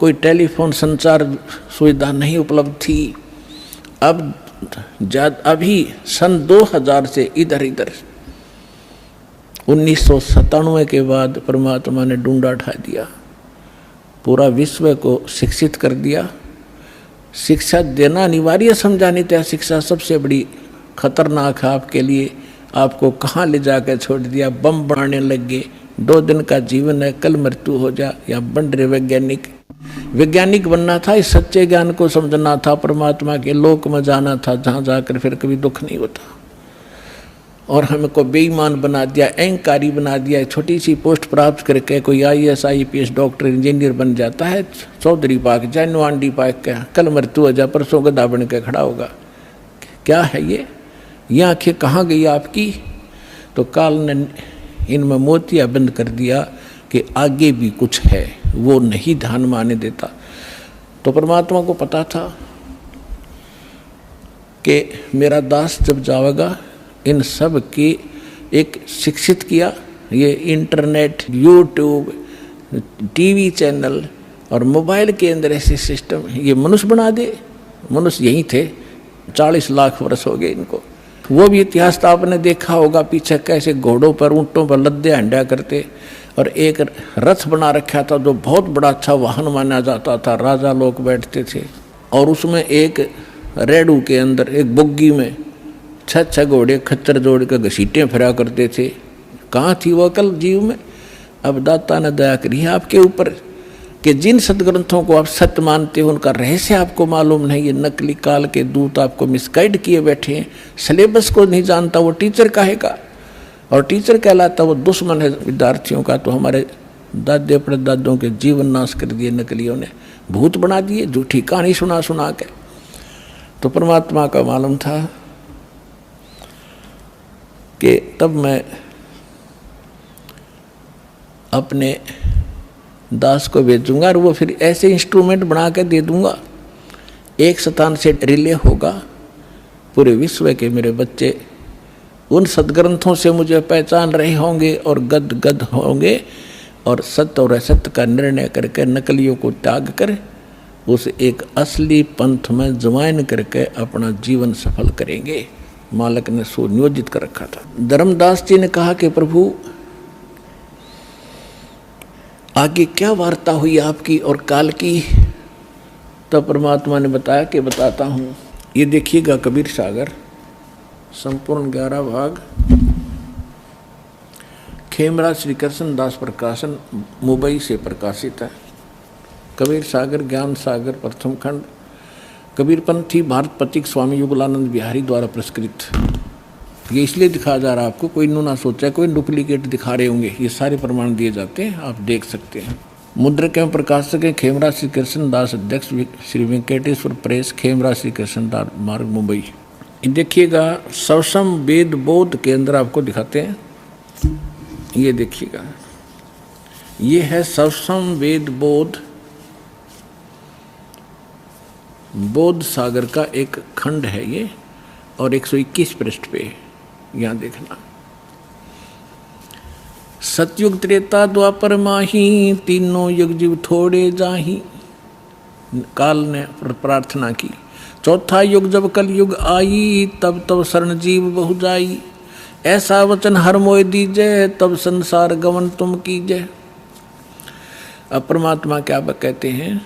कोई टेलीफोन संचार सुविधा नहीं उपलब्ध थी। अब अभी सन 2000 से इधर 1997 के बाद परमात्मा ने डूंडा उठा दिया, पूरा विश्व को शिक्षित कर दिया। शिक्षा देना अनिवार्य समझा, नहीं था शिक्षा सबसे बड़ी खतरनाक है आपके लिए। आपको कहाँ ले जाकर छोड़ दिया, बम बनाने लग गए। 2 दिन का जीवन है, कल मृत्यु हो जा। या बन रहे वैज्ञानिक बनना था, इस सच्चे ज्ञान को समझना था, परमात्मा के लोक में जाना था, जहाँ जाकर फिर कभी दुख नहीं होता। और हमको बेईमान बना दिया, अहंकारी बना दिया। छोटी सी पोस्ट प्राप्त करके कोई IAS IPS डॉक्टर इंजीनियर बन जाता है, चौधरी पाक जाए नवांडी पाक का, कल मृत्यु हो जा, परसों गधा बन के खड़ा होगा। क्या है ये आंखें कहाँ गई आपकी? तो काल ने इनमें मोतिया बंद कर दिया कि आगे भी कुछ है, वो नहीं ध्यान में आने देता। तो परमात्मा को पता था कि मेरा दास जब जाएगा, इन सब की एक शिक्षित किया। ये इंटरनेट, यूट्यूब, टीवी चैनल और मोबाइल के अंदर ऐसे सिस्टम ये मनुष्य बना दे। मनुष्य यही थे, 40 लाख वर्ष हो गए इनको। वो भी इतिहास तो आपने देखा होगा, पीछे कैसे घोड़ों पर, ऊँटों पर लद्दे हंडा करते, और एक रथ बना रखा था जो बहुत बड़ा अच्छा वाहन माना जाता था, राजा लोग बैठते थे। और उसमें एक रेडू के अंदर, एक बुग्गी में 6 घोड़े खच्चर जोड़ के घसीटे फिरा करते थे। कहाँ थी वो अकल जीव में? अब दाता ने दया करी है आपके ऊपर कि जिन सदग्रंथों को आप सत्य मानते हो उनका रहस्य आपको मालूम नहीं। ये नकली काल के दूत आपको मिसगाइड किए बैठे हैं। सिलेबस को नहीं जानता वो टीचर काहेगा, और टीचर कहलाता वो दुश्मन है विद्यार्थियों का। तो हमारे दादे परदादों के जीवन नाश कर दिए नकलियों ने, भूत बना दिए, झूठी कहानी सुना के। तो परमात्मा का मालूम था कि तब मैं अपने दास को भेजूंगा और वो फिर ऐसे इंस्ट्रूमेंट बना के दे दूंगा, एक स्थान से रिले होगा पूरे विश्व के मेरे बच्चे उन सदग्रंथों से मुझे पहचान रहे होंगे और गद होंगे, और सत्य और असत्य का निर्णय करके नकलियों को त्याग कर उस एक असली पंथ में ज्वाइन करके अपना जीवन सफल करेंगे। मालक ने सुनियोजित कर रखा था। धर्मदास जी ने कहा कि प्रभु आगे क्या वार्ता हुई आपकी और काल की? तब परमात्मा ने बताया कि बताता हूँ। ये देखिएगा कबीर सागर संपूर्ण 11 भाग, खेमराज श्री कृष्ण दास प्रकाशन मुंबई से प्रकाशित है। कबीर सागर ज्ञान सागर प्रथम खंड, कबीरपंथी भारत पथिक स्वामी युगलानंद बिहारी द्वारा पुरस्कृत। ये इसलिए दिखाया जा रहा है आपको, कोई ना सोचा कोई डुप्लीकेट दिखा रहे होंगे, ये सारे प्रमाण दिए जाते हैं, आप देख सकते हैं। मुद्रक एवं प्रकाशक है खेमराज श्री कृष्ण दास, अध्यक्ष श्री वेंकटेश्वर प्रेस, खेमराज श्री कृष्ण दास मार्ग मुंबई। देखिएगा सवसम वेद बोध के अंदर आपको दिखाते हैं, ये देखिएगा ये है सवसम वेद बोध, बोध सागर का एक खंड है ये, और 121 पृष्ठ पे यहाँ देखना। सतयुग त्रेता द्वापर माही, तीनों युग जीव थोड़े जाही। काल ने प्रार्थना की, चौथा युग जब कल युग आई, तब तब शरण जीव बहु जाई। ऐसा वचन हर मोय दीजय, तब संसार गमन तुम कीजय। अब परमात्मा क्या कहते हैं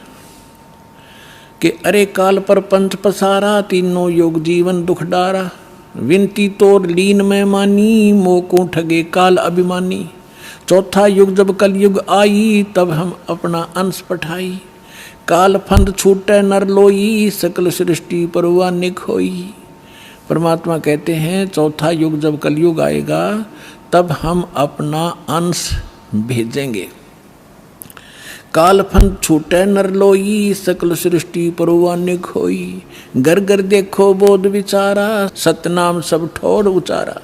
कि अरे काल पर पंथ पसारा, तीनों युग जीवन दुख डारा। विनती तोर लीन में मानी, मोको ठगे काल अभिमानी। चौथा युग जब कल युग आई, तब हम अपना अंश पठाई। काल फंद छूटे नर लोई, सकल सृष्टि परवा निक होई। परमात्मा कहते हैं चौथा युग जब कलयुग आएगा तब हम अपना अंश भेजेंगे। काल फंद छूटे नर लोई, सकल सृष्टि परवा निक होई। घर घर देखो बोध विचारा, सतनाम सब ठोड़ उचारा।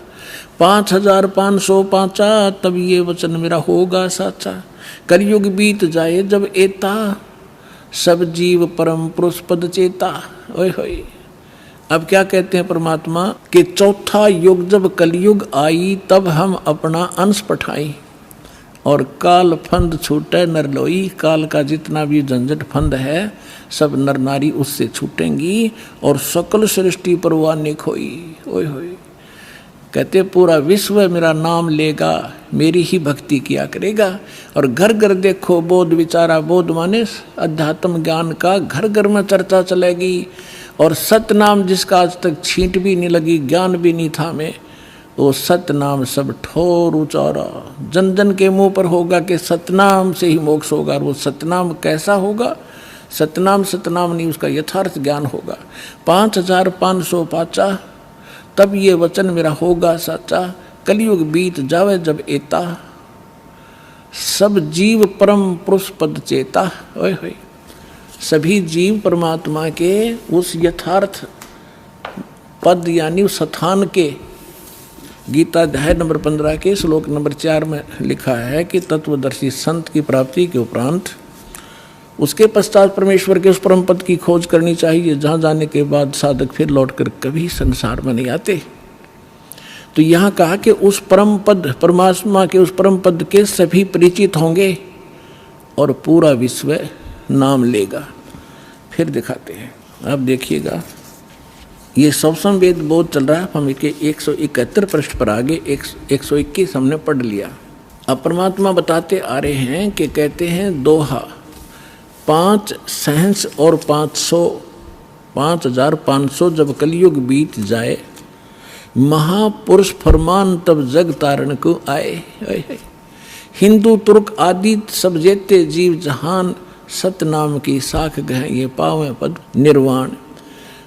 5505 तब ये वचन मेरा होगा साचा। कलयुग बीत जाए जब एता, सब जीव परम पुरुष पद चेता। ओए होए, अब क्या कहते हैं परमात्मा कि चौथा युग जब कलयुग आई तब हम अपना अंश पठाई। और काल फंद छूटे नर लोई। काल का जितना भी झंझट फंद है सब नर नारी उससे छूटेंगी और सकल सृष्टि पर वानिक होई। ओए होए, कहते पूरा विश्व मेरा नाम लेगा, मेरी ही भक्ति किया करेगा। और घर घर देखो बोध विचारा, बोध माने अध्यात्म ज्ञान का घर घर में चर्चा चलेगी। और सतनाम जिसका आज तक छींट भी नहीं लगी, ज्ञान भी नहीं था में, वो सतनाम सब ठोर उचारा जन जन के मुंह पर होगा कि सतनाम से ही मोक्ष होगा। और वो सतनाम कैसा होगा? सतनाम सतनाम नहीं, उसका यथार्थ ज्ञान होगा। 5500 पाचा तब ये वचन मेरा होगा साचा। कलयुग बीत जावे जब एता, सब जीव परम पुरुष पद चेता। ओए होए, सभी जीव परमात्मा के उस यथार्थ पद यानी उस स्थान के, गीता अध्याय नंबर 15 के श्लोक नंबर 4 में लिखा है कि तत्वदर्शी संत की प्राप्ति के उपरांत उसके पश्चात परमेश्वर के उस परम पद की खोज करनी चाहिए, जहाँ जाने के बाद साधक फिर लौटकर कभी संसार में नहीं आते। तो यहाँ कहा कि उस परम पद, परमात्मा के उस परम पद के सभी परिचित होंगे और पूरा विश्व नाम लेगा। फिर दिखाते हैं, अब देखिएगा, ये सवसम वेद बोध चल रहा है। हम इसके 171 पृष्ठ पर आगे 121 हमने पढ़ लिया। अब परमात्मा बताते आ रहे हैं कि कहते हैं दोहा 5 सहंस और 500 5500 जब कलयुग बीत जाए, महापुरुष फरमान तब जग तारण को आए। हिंदू तुर्क आदि सब जेते जीव जहान, सतनाम की साख गह ये पावें पद निर्वाण।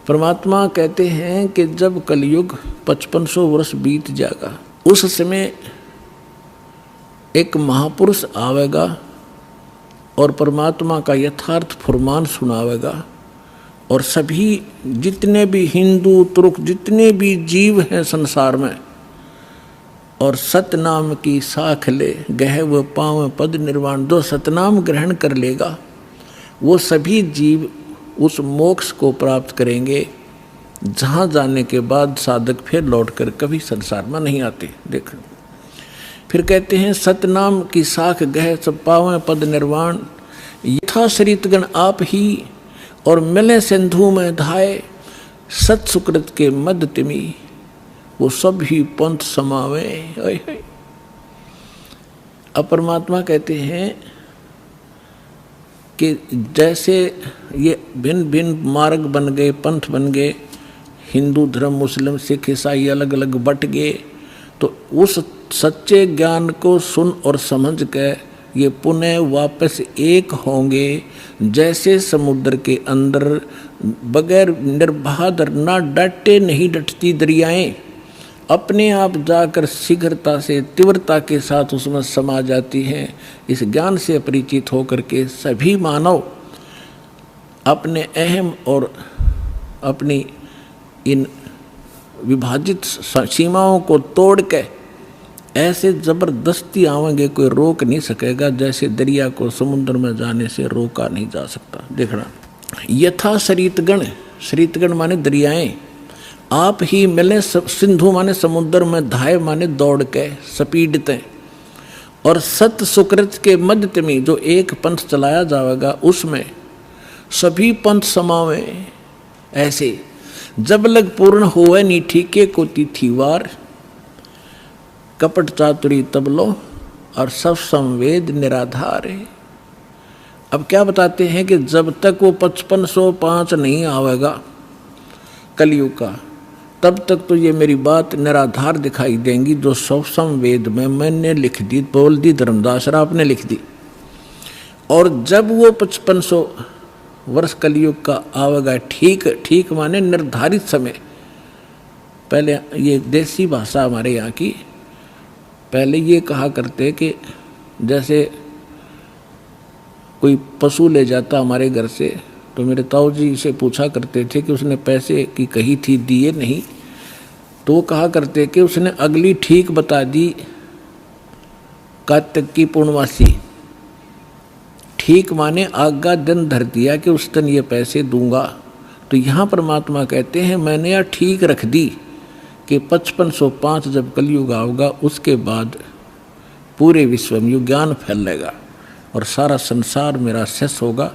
परमात्मा कहते हैं कि जब कलयुग 5500 वर्ष बीत जाएगा, उस समय एक महापुरुष आवेगा और परमात्मा का यथार्थ फरमान सुनावेगा। और सभी जितने भी हिंदू तुर्क जितने भी जीव हैं संसार में, और सतनाम की साख ले गह व पाँव पद निर्वाण, जो सतनाम ग्रहण कर लेगा वो सभी जीव उस मोक्ष को प्राप्त करेंगे, जहाँ जाने के बाद साधक फिर लौटकर कभी संसार में नहीं आते। देखो फिर कहते हैं सतनाम की साख गह सब पावें पद निर्वाण, यथा सरितगण आप ही और मिले सिंधु में धाये, सत सुकृत के मद तिमी वो सब ही पंथ समावे। अब परमात्मा कहते हैं कि जैसे ये भिन्न भिन्न मार्ग बन गए, पंथ बन गए, हिंदू धर्म, मुस्लिम, सिख, ईसाई अलग अलग बट गए, तो उस सच्चे ज्ञान को सुन और समझ के ये पुनः वापस एक होंगे। जैसे समुद्र के अंदर बगैर निर्बाध ना डटे नहीं डटती दरियाएं, अपने आप जाकर शीघ्रता से तीव्रता के साथ उसमें समा जाती हैं। इस ज्ञान से परिचित होकर के सभी मानव अपने अहम और अपनी इन विभाजित सीमाओं को तोड़ के ऐसे जबरदस्ती आवेंगे, कोई रोक नहीं सकेगा, जैसे दरिया को समुद्र में जाने से रोका नहीं जा सकता। देखना, यथा सरितगण, सरितगण माने दरियाएं, आप ही मिले सिंधु माने समुद्र में, धाय माने दौड़ के स्पीडते, और सत सुकृत के मध्य में जो एक पंथ चलाया जाएगा उसमें सभी पंथ समावे। ऐसे जब लग पूर्ण होवे नी ठीके को तिथिवार, कपट चातुरी तबलो और सब संवेद निराधार है। अब क्या बताते हैं कि जब तक वो 5505 नहीं आवेगा कलयुग का, तब तक तो ये मेरी बात निराधार दिखाई देंगी, जो सब संवेद में मैंने लिख दी, बोल दी, धर्मदास आपने लिख दी। और जब वो 5500 वर्ष कलयुग का आवेगा, ठीक ठीक माने निर्धारित समय, पहले ये देसी भाषा हमारे यहाँ की, पहले ये कहा करते कि जैसे कोई पशु ले जाता हमारे घर से, तो मेरे ताऊ जी से पूछा करते थे कि उसने पैसे की कही थी, दिए नहीं, तो वो कहा करते कि उसने अगली ठीक बता दी, कार्तिक की पूर्णमासी, ठीक माने आगा दिन धर दिया कि उस दिन ये पैसे दूंगा। तो यहाँ परमात्मा कहते हैं मैंने यह ठीक रख दी कि 5505 जब कलयुग आओगा उसके बाद पूरे विश्व में ये ज्ञान फैलेगा और सारा संसार मेरा शेष होगा।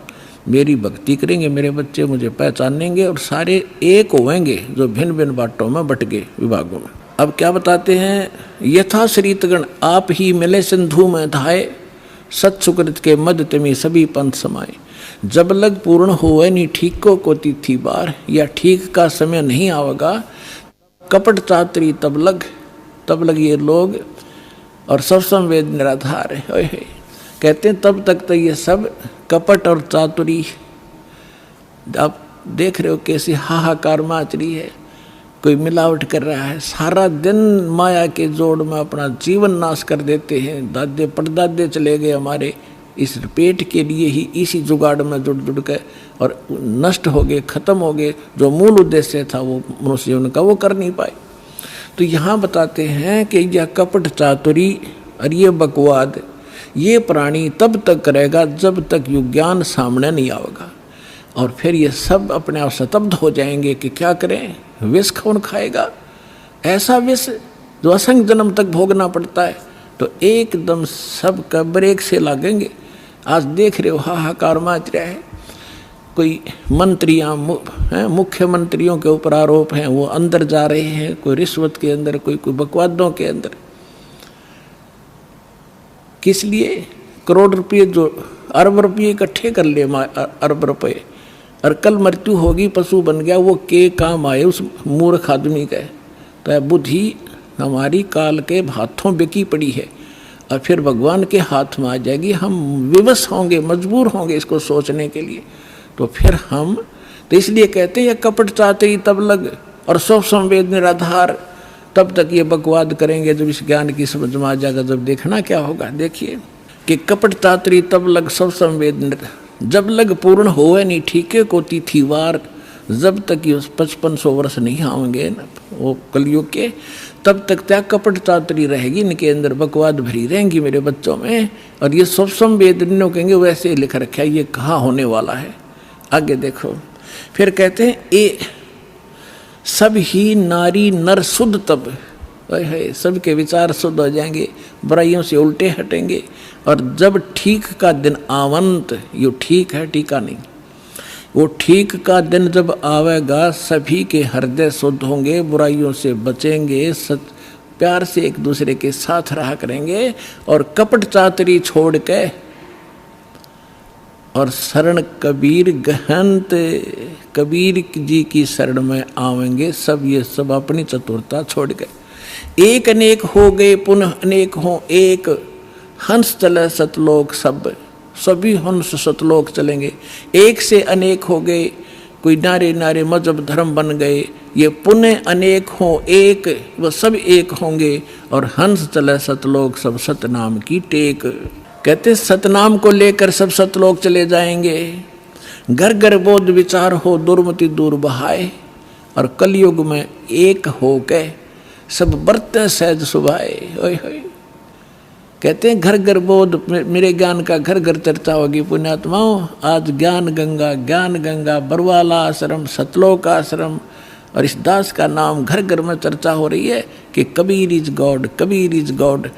मेरी भक्ति करेंगे मेरे बच्चे, मुझे पहचानेंगे और सारे एक होंगे जो भिन्न भिन्न बाटों में बट गए विभागों में। अब क्या बताते हैं, यथा श्रीतगण आप ही मिले सिंधु में धाये, सत सुकृत के मद तमी सभी पंथ समाये। जब लग पूर्ण होवे नी ठीक को कोती थी बार, या ठीक का समय नहीं आवेगा कपट चातरी तब लग ये लोग और सब संवेद निराधार है। कहते हैं तब तक तो ये सब कपट और चातुरी, आप देख रहे हो कैसी हाहाकार मच रही है, कोई मिलावट कर रहा है, सारा दिन माया के जोड़ में अपना जीवन नाश कर देते हैं। दादे परदादे चले गए हमारे इस पेट के लिए ही, इसी जुगाड़ में जुड़ के और नष्ट हो गए, खत्म हो गए। जो मूल उद्देश्य था वो मनुष्य उनका वो कर नहीं पाए। तो यहाँ बताते हैं कि यह कपट चातुरी और ये बकवाद ये प्राणी तब तक करेगा जब तक युग ज्ञान सामने नहीं आएगा, और फिर ये सब अपने आप स्तब्ध हो जाएंगे कि क्या करें, विष कौन खाएगा, ऐसा विष जो असंख्य जन्म तक भोगना पड़ता है। तो एकदम सब का ब्रेक से लगेंगे। आज देख रहे हो हाहाकार मच रहा है, कोई मंत्रियां मुख्यमंत्रियों के ऊपर आरोप हैं, वो अंदर जा रहे हैं, कोई रिश्वत के अंदर, कोई बकवादों के अंदर। किस लिए? करोड़ रुपये जो अरब रुपये इकट्ठे कर ले, अरब रुपये, और कल मृत्यु होगी, पशु बन गया, वो के काम आए उस मूर्ख आदमी का। तो बुद्धि हमारी काल के हाथों बिकी पड़ी है और फिर भगवान के हाथ में आ जाएगी। हम विवश होंगे, मजबूर होंगे इसको सोचने के लिए। तो फिर हम तो इसलिए कहते हैं कपट चातरी तब लग और सब संवेद निराधार, तब तक ये बकवाद करेंगे जब इस ज्ञान की समझ में आ जाएगा। जब देखना क्या होगा, देखिए कि कपट चातरी तब लग सब संवेद, जब लग पूर्ण होवे नहीं ठीके को तिथि वार, जब तक ये 5500 वर्ष नहीं आएंगे ना वो कलयुग के, तब तक त्या कपट चातरी रहेगी, इनके अंदर बकवाद भरी रहेंगी मेरे बच्चों में। और ये सब संवेद कहेंगे वैसे ही लिख रखा है, ये कहाँ होने वाला है। आगे देखो फिर कहते हैं ए सब ही नारी नर शुद्ध तब, सबके विचार शुद्ध हो जाएंगे, बुराइयों से उल्टे हटेंगे। और जब ठीक का दिन आवंत, ये ठीक है टीका नहीं, वो ठीक का दिन जब आवेगा सभी के हृदय शुद्ध होंगे, बुराइयों से बचेंगे, प्यार से एक दूसरे के साथ रहा करेंगे और कपट चातरी छोड़ के और शरण कबीर गहंत, कबीर जी की शरण में आवेंगे सब। ये सब अपनी चतुरता छोड़ गए। एक अनेक हो गए पुनः अनेक हो एक, हंस चले सतलोक सब, सभी हंस सतलोक चलेंगे। एक से अनेक हो गए, कोई नारे नारे मजहब धर्म बन गए, ये पुनः अनेक हो एक, वो सब एक होंगे और हंस चले सतलोक सब सतनाम की टेक। कहते सतनाम को लेकर सब सतलोक चले जाएंगे। घर घर बोध विचार हो दुर्मति दूर बहाए, और कलयुग में एक हो के सब बरते सहज सुभाए। ओए होए, कहते हैं घर घर बोध, मेरे ज्ञान का घर घर चर्चा होगी पुण्यात्माओं। आज ज्ञान गंगा बरवाला आश्रम, सतलोक आश्रम और इस दास का नाम घर घर में चर्चा हो रही है कि Kabir is God, Kabir is God,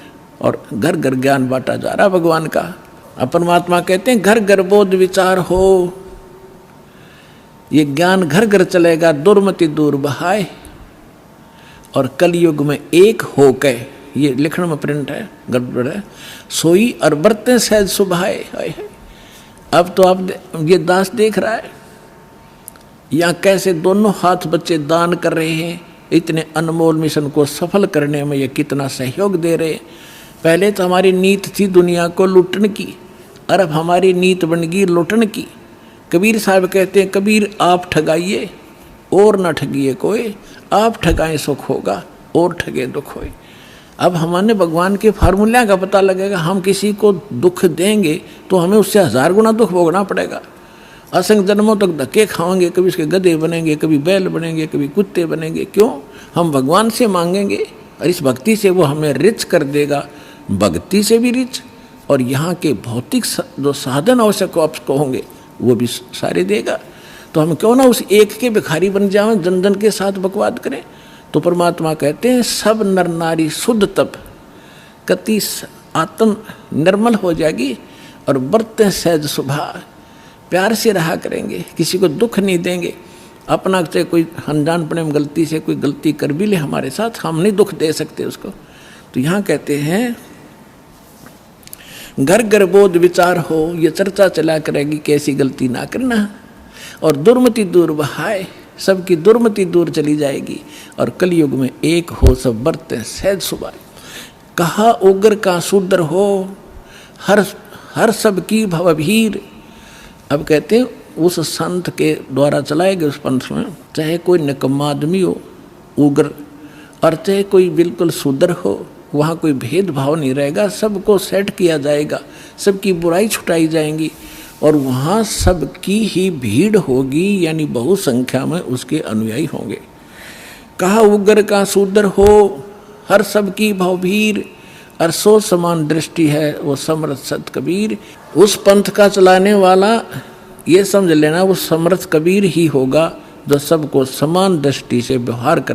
और घर घर ज्ञान बांटा जा रहा भगवान का। परमात्मा कहते हैं घर घर बोध विचार हो, ये ज्ञान घर घर चलेगा, दुर्मति दूर बहाए, और कलयुग में एक हो के, ये लिखण में प्रिंट है गड़बड़ है, सोई और बरते सहज सुभाए। अब तो आप ये दास देख रहा है यहाँ कैसे दोनों हाथ बच्चे दान कर रहे हैं, इतने अनमोल मिशन को सफल करने में ये कितना सहयोग दे रहे हैं। पहले तो हमारी नीत थी दुनिया को लूटने की, और अब हमारी नीत बन गई लूटने की। कबीर साहब कहते हैं कबीर आप ठगाइए और न ठगिए कोई, आप ठगाएं सुख होगा और ठगे दुख होए। अब हमारे भगवान के फार्मूला का पता लगेगा, हम किसी को दुख देंगे तो हमें उससे 1000 गुना दुख भोगना पड़ेगा। असंख्य जन्मों तक धक्के खाएंगे, कभी उसके गधे बनेंगे, कभी बैल बनेंगे, कभी कुत्ते बनेंगे। क्यों? हम भगवान से मांगेंगे और इस भक्ति से वो हमें रिच कर देगा, भक्ति से भी रिच, और यहाँ के भौतिक जो साधन आवश्यक आपको होंगे वो भी सारे देगा। तो हम क्यों ना उस एक के भिखारी बन जाएं, जन जन के साथ बकवाद करें। तो परमात्मा कहते हैं सब नर नारी शुद्ध तब, कति आत्म निर्मल हो जाएगी और बरते सहज स्वभाव, प्यार से रहा करेंगे, किसी को दुख नहीं देंगे। अपना से कोई अनजानपने में गलती से कोई गलती कर भी ले हमारे साथ, हम नहीं दुख दे सकते उसको। तो यहाँ कहते हैं घर घर बोध विचार हो, ये चर्चा चला करेगी कैसी गलती ना करना, और दुर्मति दूर बहाए, सबकी दुर्मति दूर चली जाएगी, और कलयुग में एक हो सब बरते सहज सुभाए। कहा उग्र का शूद्र हो, हर सब की भवभीर। अब कहते हैं उस संत के द्वारा चलाए गए उस पंथ में चाहे कोई निकम्मा आदमी हो उग्र, और चाहे कोई बिल्कुल शूद्र हो, वहाँ कोई भेदभाव नहीं रहेगा, सबको सेट किया जाएगा, सबकी बुराई छुटाई जाएंगी, और वहाँ सबकी ही भीड़ होगी, यानी बहुसंख्या में उसके अनुयायी होंगे। कहा उग्र का शूद्र हो, हर सबकी भवभीर, और सो समान दृष्टि है वो समर्थ सत कबीर। उस पंथ का चलाने वाला ये समझ लेना वो समर्थ कबीर ही होगा जो सबको समान दृष्टि से व्यवहार करे।